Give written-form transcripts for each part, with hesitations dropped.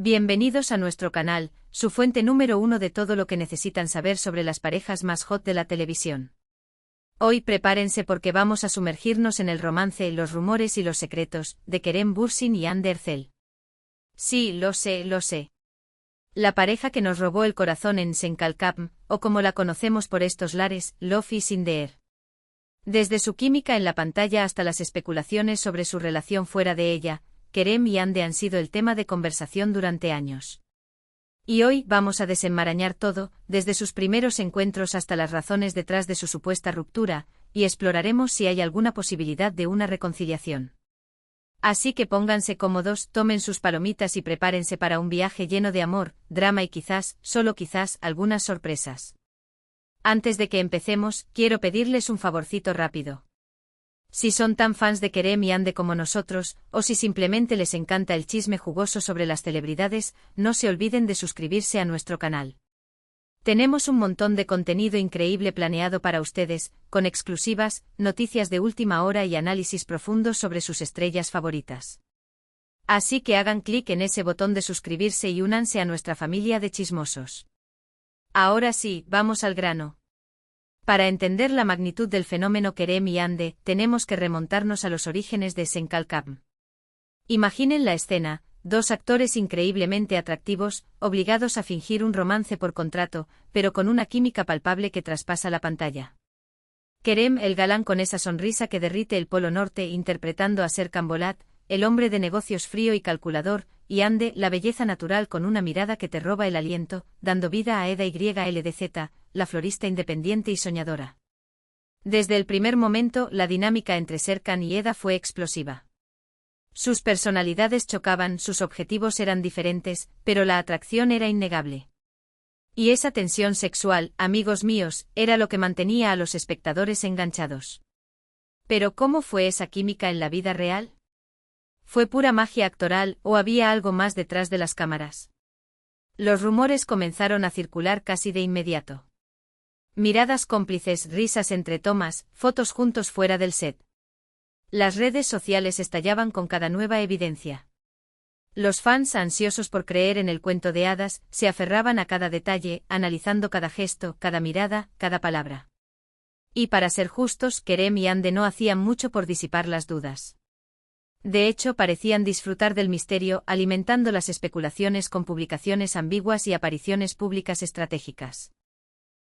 Bienvenidos a nuestro canal, su fuente número uno de todo lo que necesitan saber sobre las parejas más hot de la televisión. Hoy prepárense porque vamos a sumergirnos en el romance, los rumores y los secretos de Kerem Bürsin y Hande Erçel. Sí, lo sé. La pareja que nos robó el corazón en Senkalkapm, o como la conocemos por estos lares, Love is in the air. Desde su química en la pantalla hasta las especulaciones sobre su relación fuera de ella, Kerem y Hande han sido el tema de conversación durante años. Y hoy vamos a desenmarañar todo, desde sus primeros encuentros hasta las razones detrás de su supuesta ruptura, y exploraremos si hay alguna posibilidad de una reconciliación. Así que pónganse cómodos, tomen sus palomitas y prepárense para un viaje lleno de amor, drama y quizás, solo quizás, algunas sorpresas. Antes de que empecemos, quiero pedirles un favorcito rápido. Si son tan fans de Kerem y Hande como nosotros, o si simplemente les encanta el chisme jugoso sobre las celebridades, no se olviden de suscribirse a nuestro canal. Tenemos un montón de contenido increíble planeado para ustedes, con exclusivas, noticias de última hora y análisis profundos sobre sus estrellas favoritas. Así que hagan clic en ese botón de suscribirse y únanse a nuestra familia de chismosos. Ahora sí, vamos al grano. Para entender la magnitud del fenómeno Kerem y Hande, tenemos que remontarnos a los orígenes de Senkalkapm. Imaginen la escena, dos actores increíblemente atractivos, obligados a fingir un romance por contrato, pero con una química palpable que traspasa la pantalla. Kerem, el galán con esa sonrisa que derrite el Polo Norte interpretando a Serkan Bolat, el hombre de negocios frío y calculador, y Hande, la belleza natural con una mirada que te roba el aliento, dando vida a Eda YLDZ, la florista independiente y soñadora. Desde el primer momento, la dinámica entre Serkan y Eda fue explosiva. Sus personalidades chocaban, sus objetivos eran diferentes, pero la atracción era innegable. Y esa tensión sexual, amigos míos, era lo que mantenía a los espectadores enganchados. Pero ¿cómo fue esa química en la vida real? ¿Fue pura magia actoral o había algo más detrás de las cámaras? Los rumores comenzaron a circular casi de inmediato. Miradas cómplices, risas entre tomas, fotos juntos fuera del set. Las redes sociales estallaban con cada nueva evidencia. Los fans, ansiosos por creer en el cuento de hadas, se aferraban a cada detalle, analizando cada gesto, cada mirada, cada palabra. Y para ser justos, Kerem y Hande no hacían mucho por disipar las dudas. De hecho, parecían disfrutar del misterio, alimentando las especulaciones con publicaciones ambiguas y apariciones públicas estratégicas.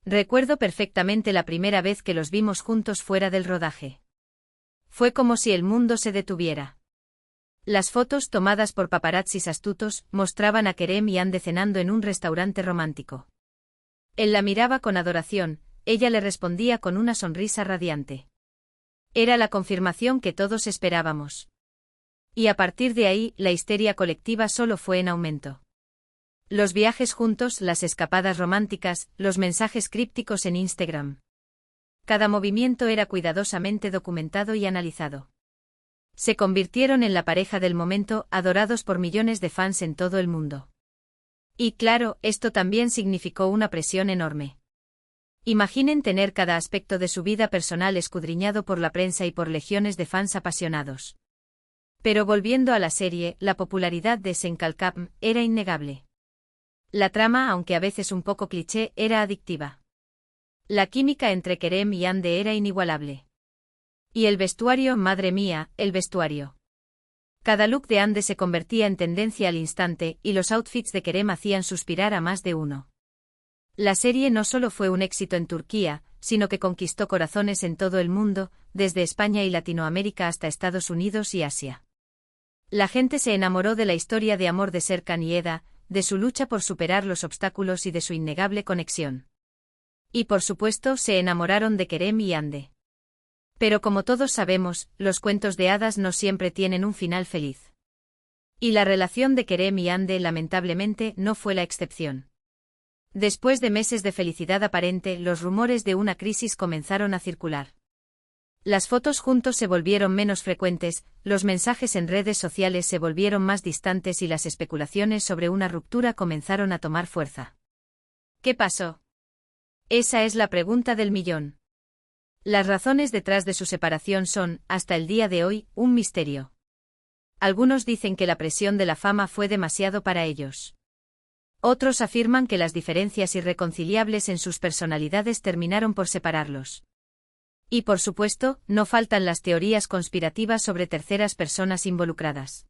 Recuerdo perfectamente la primera vez que los vimos juntos fuera del rodaje. Fue como si el mundo se detuviera. Las fotos tomadas por paparazzis astutos mostraban a Kerem y Hande cenando en un restaurante romántico. Él la miraba con adoración, ella le respondía con una sonrisa radiante. Era la confirmación que todos esperábamos. Y a partir de ahí, la histeria colectiva solo fue en aumento. Los viajes juntos, las escapadas románticas, los mensajes crípticos en Instagram. Cada movimiento era cuidadosamente documentado y analizado. Se convirtieron en la pareja del momento, adorados por millones de fans en todo el mundo. Y claro, esto también significó una presión enorme. Imaginen tener cada aspecto de su vida personal escudriñado por la prensa y por legiones de fans apasionados. Pero volviendo a la serie, la popularidad de Senkalkapm era innegable. La trama, aunque a veces un poco cliché, era adictiva. La química entre Kerem y Hande era inigualable. Y el vestuario, madre mía, el vestuario. Cada look de Hande se convertía en tendencia al instante, y los outfits de Kerem hacían suspirar a más de uno. La serie no solo fue un éxito en Turquía, sino que conquistó corazones en todo el mundo, desde España y Latinoamérica hasta Estados Unidos y Asia. La gente se enamoró de la historia de amor de Serkan y Eda, de su lucha por superar los obstáculos y de su innegable conexión. Y por supuesto se enamoraron de Kerem y Hande. Pero como todos sabemos, los cuentos de hadas no siempre tienen un final feliz. Y la relación de Kerem y Hande lamentablemente no fue la excepción. Después de meses de felicidad aparente, los rumores de una crisis comenzaron a circular. Las fotos juntos se volvieron menos frecuentes, los mensajes en redes sociales se volvieron más distantes y las especulaciones sobre una ruptura comenzaron a tomar fuerza. ¿Qué pasó? Esa es la pregunta del millón. Las razones detrás de su separación son, hasta el día de hoy, un misterio. Algunos dicen que la presión de la fama fue demasiado para ellos. Otros afirman que las diferencias irreconciliables en sus personalidades terminaron por separarlos. Y por supuesto, no faltan las teorías conspirativas sobre terceras personas involucradas.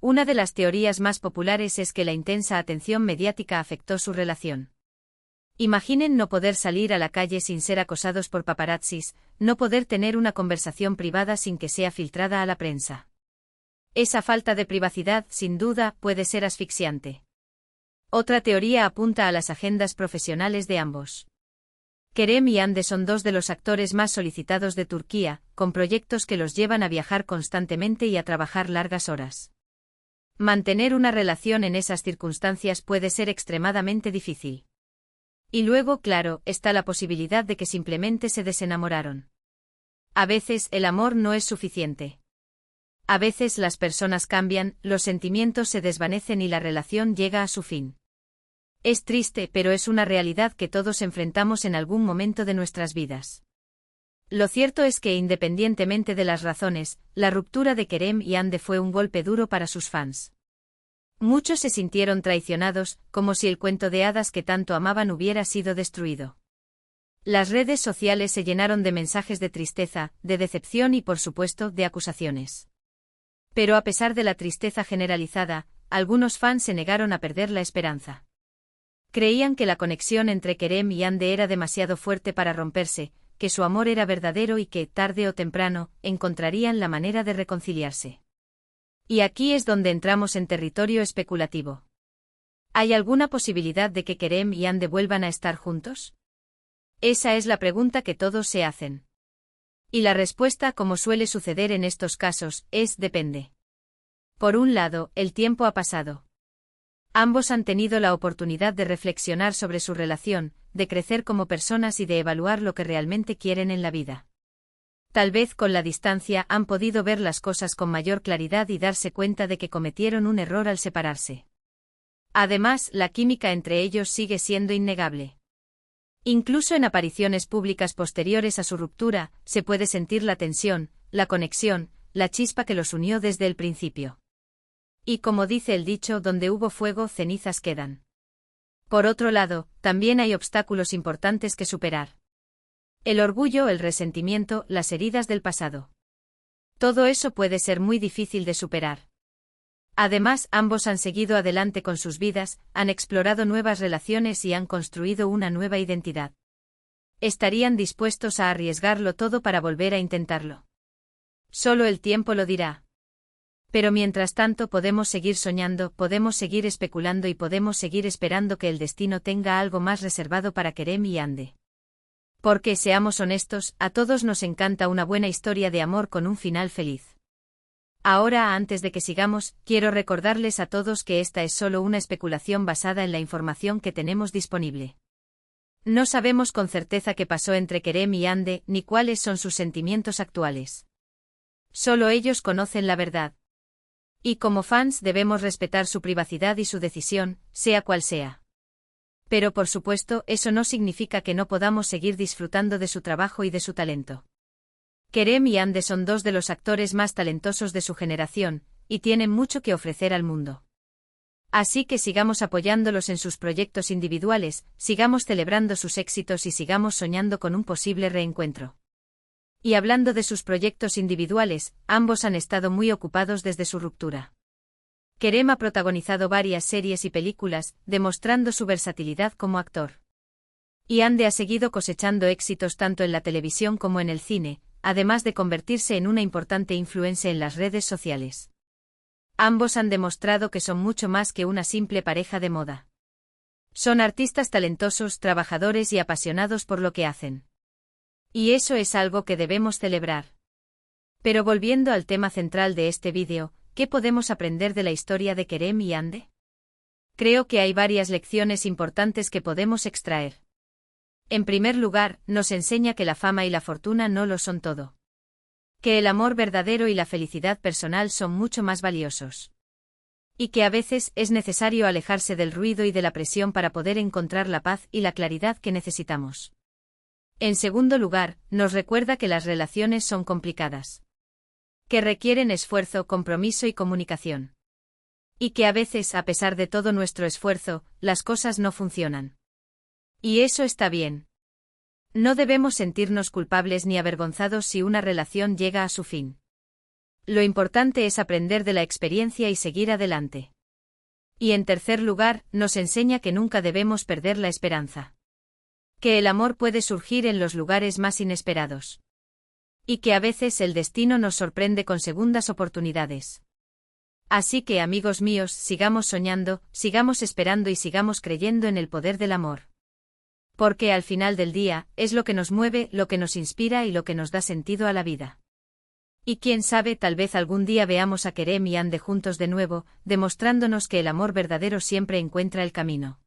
Una de las teorías más populares es que la intensa atención mediática afectó su relación. Imaginen no poder salir a la calle sin ser acosados por paparazzis, no poder tener una conversación privada sin que sea filtrada a la prensa. Esa falta de privacidad, sin duda, puede ser asfixiante. Otra teoría apunta a las agendas profesionales de ambos. Kerem y Hande son dos de los actores más solicitados de Turquía, con proyectos que los llevan a viajar constantemente y a trabajar largas horas. Mantener una relación en esas circunstancias puede ser extremadamente difícil. Y luego, claro, está la posibilidad de que simplemente se desenamoraron. A veces el amor no es suficiente. A veces las personas cambian, los sentimientos se desvanecen y la relación llega a su fin. Es triste, pero es una realidad que todos enfrentamos en algún momento de nuestras vidas. Lo cierto es que independientemente de las razones, la ruptura de Kerem y Hande fue un golpe duro para sus fans. Muchos se sintieron traicionados, como si el cuento de hadas que tanto amaban hubiera sido destruido. Las redes sociales se llenaron de mensajes de tristeza, de decepción y por supuesto, de acusaciones. Pero a pesar de la tristeza generalizada, algunos fans se negaron a perder la esperanza. Creían que la conexión entre Kerem y Hande era demasiado fuerte para romperse, que su amor era verdadero y que, tarde o temprano, encontrarían la manera de reconciliarse. Y aquí es donde entramos en territorio especulativo. ¿Hay alguna posibilidad de que Kerem y Hande vuelvan a estar juntos? Esa es la pregunta que todos se hacen. Y la respuesta, como suele suceder en estos casos, es depende. Por un lado, el tiempo ha pasado. Ambos han tenido la oportunidad de reflexionar sobre su relación, de crecer como personas y de evaluar lo que realmente quieren en la vida. Tal vez con la distancia han podido ver las cosas con mayor claridad y darse cuenta de que cometieron un error al separarse. Además, la química entre ellos sigue siendo innegable. Incluso en apariciones públicas posteriores a su ruptura, se puede sentir la tensión, la conexión, la chispa que los unió desde el principio. Y como dice el dicho, donde hubo fuego, cenizas quedan. Por otro lado, también hay obstáculos importantes que superar. El orgullo, el resentimiento, las heridas del pasado. Todo eso puede ser muy difícil de superar. Además, ambos han seguido adelante con sus vidas, han explorado nuevas relaciones y han construido una nueva identidad. Estarían dispuestos a arriesgarlo todo para volver a intentarlo. Solo el tiempo lo dirá. Pero mientras tanto podemos seguir soñando, podemos seguir especulando y podemos seguir esperando que el destino tenga algo más reservado para Kerem y Hande. Porque, seamos honestos, a todos nos encanta una buena historia de amor con un final feliz. Ahora, antes de que sigamos, quiero recordarles a todos que esta es solo una especulación basada en la información que tenemos disponible. No sabemos con certeza qué pasó entre Kerem y Hande, ni cuáles son sus sentimientos actuales. Solo ellos conocen la verdad. Y como fans debemos respetar su privacidad y su decisión, sea cual sea. Pero por supuesto, eso no significa que no podamos seguir disfrutando de su trabajo y de su talento. Kerem y Hande son dos de los actores más talentosos de su generación, y tienen mucho que ofrecer al mundo. Así que sigamos apoyándolos en sus proyectos individuales, sigamos celebrando sus éxitos y sigamos soñando con un posible reencuentro. Y hablando de sus proyectos individuales, ambos han estado muy ocupados desde su ruptura. Kerem ha protagonizado varias series y películas, demostrando su versatilidad como actor. Y Hande ha seguido cosechando éxitos tanto en la televisión como en el cine, además de convertirse en una importante influencia en las redes sociales. Ambos han demostrado que son mucho más que una simple pareja de moda. Son artistas talentosos, trabajadores y apasionados por lo que hacen. Y eso es algo que debemos celebrar. Pero volviendo al tema central de este vídeo, ¿qué podemos aprender de la historia de Kerem y Hande? Creo que hay varias lecciones importantes que podemos extraer. En primer lugar, nos enseña que la fama y la fortuna no lo son todo. Que el amor verdadero y la felicidad personal son mucho más valiosos. Y que a veces es necesario alejarse del ruido y de la presión para poder encontrar la paz y la claridad que necesitamos. En segundo lugar, nos recuerda que las relaciones son complicadas. Que requieren esfuerzo, compromiso y comunicación. Y que a veces, a pesar de todo nuestro esfuerzo, las cosas no funcionan. Y eso está bien. No debemos sentirnos culpables ni avergonzados si una relación llega a su fin. Lo importante es aprender de la experiencia y seguir adelante. Y en tercer lugar, nos enseña que nunca debemos perder la esperanza. Que el amor puede surgir en los lugares más inesperados. Y que a veces el destino nos sorprende con segundas oportunidades. Así que, amigos míos, sigamos soñando, sigamos esperando y sigamos creyendo en el poder del amor. Porque al final del día, es lo que nos mueve, lo que nos inspira y lo que nos da sentido a la vida. Y quién sabe, tal vez algún día veamos a Kerem y Ande juntos de nuevo, demostrándonos que el amor verdadero siempre encuentra el camino.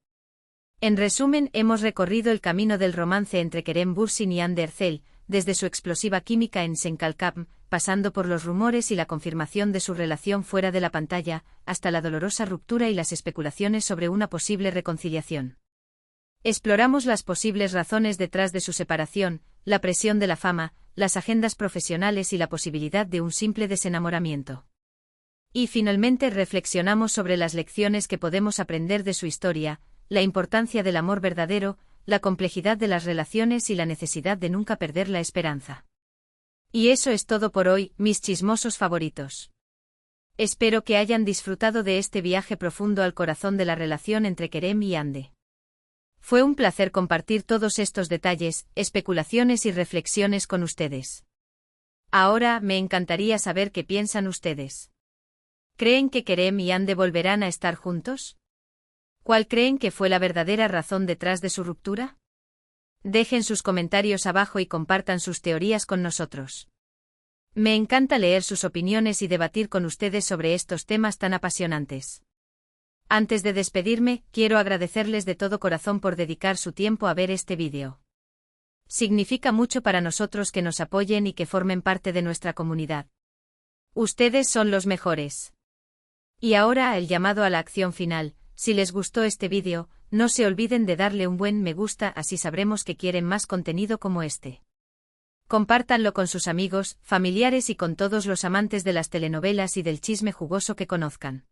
En resumen, hemos recorrido el camino del romance entre Kerem Bürsin y Hande Erçel, desde su explosiva química en Senkalkam, pasando por los rumores y la confirmación de su relación fuera de la pantalla, hasta la dolorosa ruptura y las especulaciones sobre una posible reconciliación. Exploramos las posibles razones detrás de su separación, la presión de la fama, las agendas profesionales y la posibilidad de un simple desenamoramiento. Y finalmente reflexionamos sobre las lecciones que podemos aprender de su historia, la importancia del amor verdadero, la complejidad de las relaciones y la necesidad de nunca perder la esperanza. Y eso es todo por hoy, mis chismosos favoritos. Espero que hayan disfrutado de este viaje profundo al corazón de la relación entre Kerem y Hande. Fue un placer compartir todos estos detalles, especulaciones y reflexiones con ustedes. Ahora me encantaría saber qué piensan ustedes. ¿Creen que Kerem y Hande volverán a estar juntos? ¿Cuál creen que fue la verdadera razón detrás de su ruptura? Dejen sus comentarios abajo y compartan sus teorías con nosotros. Me encanta leer sus opiniones y debatir con ustedes sobre estos temas tan apasionantes. Antes de despedirme, quiero agradecerles de todo corazón por dedicar su tiempo a ver este vídeo. Significa mucho para nosotros que nos apoyen y que formen parte de nuestra comunidad. Ustedes son los mejores. Y ahora el llamado a la acción final. Si les gustó este vídeo, no se olviden de darle un buen me gusta, así sabremos que quieren más contenido como este. Compártanlo con sus amigos, familiares y con todos los amantes de las telenovelas y del chisme jugoso que conozcan.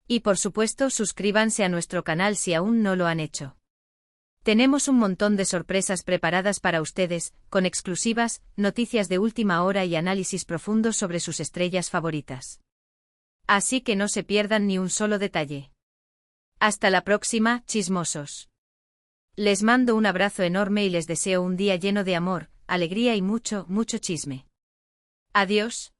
Y por supuesto, suscríbanse a nuestro canal si aún no lo han hecho. Tenemos un montón de sorpresas preparadas para ustedes, con exclusivas, noticias de última hora y análisis profundos sobre sus estrellas favoritas. Así que no se pierdan ni un solo detalle. Hasta la próxima, chismosos. Les mando un abrazo enorme y les deseo un día lleno de amor, alegría y mucho, mucho chisme. Adiós.